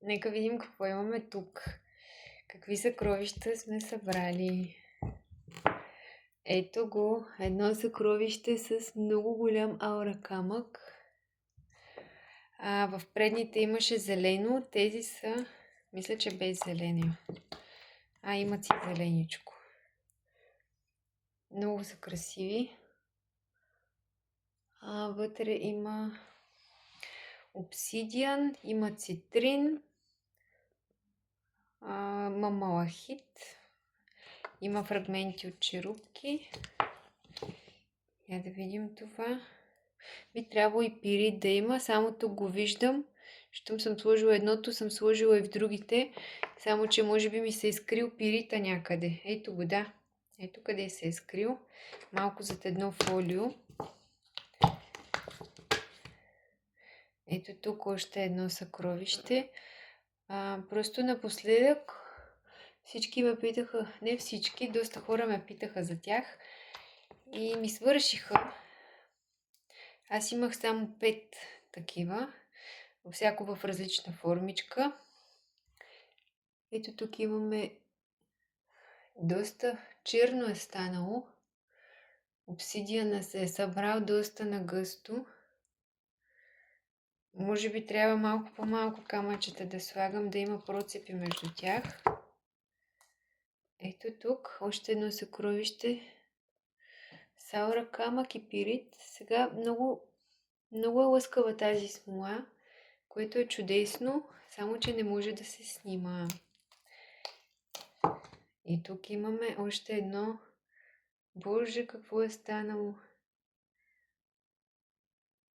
Нека видим какво имаме тук. Какви съкровища сме събрали. Ето го, едно съкровище с много голям аура камък. В предните имаше зелено, тези са, мисля, че без зелено. Имат си зеленичко. Много са красиви. Вътре има обсидиан, има цитрин, има малахит, има фрагменти от черупки. Я да видим това. Би трябвало и пирит да има, само тук го виждам. Щом съм сложила едното, съм сложила и в другите. Само, че може би ми се е скрил пирита някъде. Ето го, да. Ето къде се е скрил. Малко зад едно фолио. Ето тук още едно съкровище. Просто напоследък всички ме питаха, не всички, доста хора ме питаха за тях и ми свършиха. Аз имах само 5 такива, всяко в различна формичка. Ето тук имаме доста черно е станало. Обсидиана се е събрал доста нагъсто. Може би трябва малко по-малко камъчета да слагам, да има процепи между тях. Ето тук още едно съкровище. Саура, камък и пирит. Сега много е лъскава тази смола, което е чудесно, само че не може да се снима. И тук имаме още едно. Боже, какво е станало?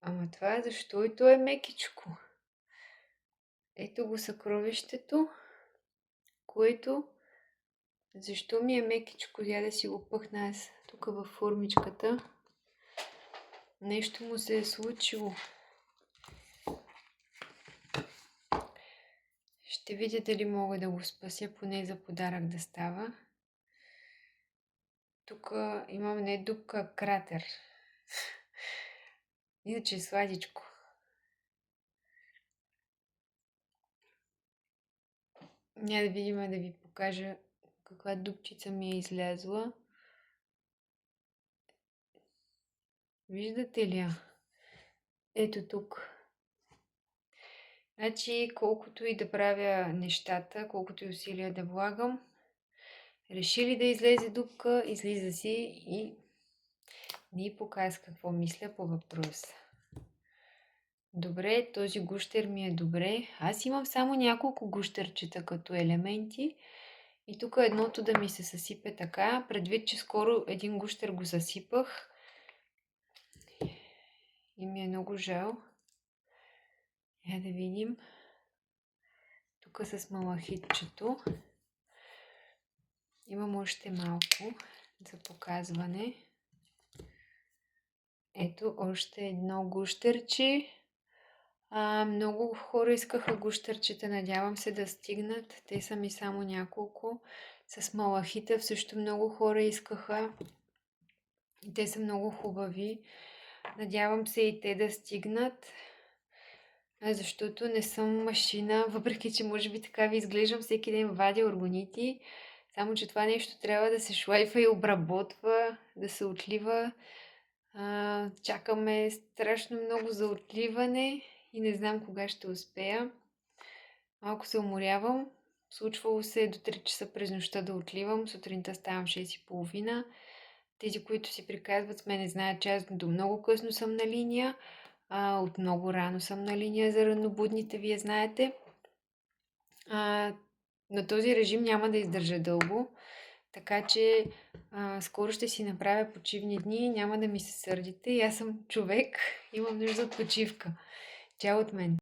Ама това защо и то е мекичко? Ето го съкровището, което защо ми е мекичко? Я да си го пъхна аз тук във формичката. Нещо му се е случило. Ще видя дали мога да го спася, поне за подарък да става. Тук имам не дупка, а кратер. Иначе е сладичко. Няма да видим, да ви покажа каква дупчица ми е излязла. Виждате ли я? Ето тук. Значи, колкото и да правя нещата, колкото и усилия да влагам, решили да излезе дупка, излиза си и ни показва какво мисля по въпроса. Добре, този гущер ми е добре. Аз имам само няколко гущерчета като елементи. И тук едното да ми се съсипе така, предвид, че скоро един гущер го съсипах. И ми е много жал. Я да видим. Тук с малахитчето. Имам още малко за показване. Ето още едно гущерче. Много хора искаха гущерчета, надявам се да стигнат. Те са ми само няколко. С малахита също много хора искаха. Те са много хубави. Надявам се и те да стигнат. Защото не съм машина, въпреки че може би така ви изглеждам, всеки ден вадя органити. Само че това нещо трябва да се шлайфа и обработва, да се отлива. Чакаме страшно много за отливане и не знам кога ще успея. Малко се уморявам. Случвало се до 3 часа през нощта да отливам. Сутринта ставам 6:30. Тези, които си приказват с мен, знаят, че аз до много късно съм на линия. От много рано съм на линия за ранобудните, вие знаете. На този режим няма да издържа дълго. Така че скоро ще си направя почивни дни. Няма да ми се сърдите. И аз съм човек. Имам нужда от почивка. Чао от мен!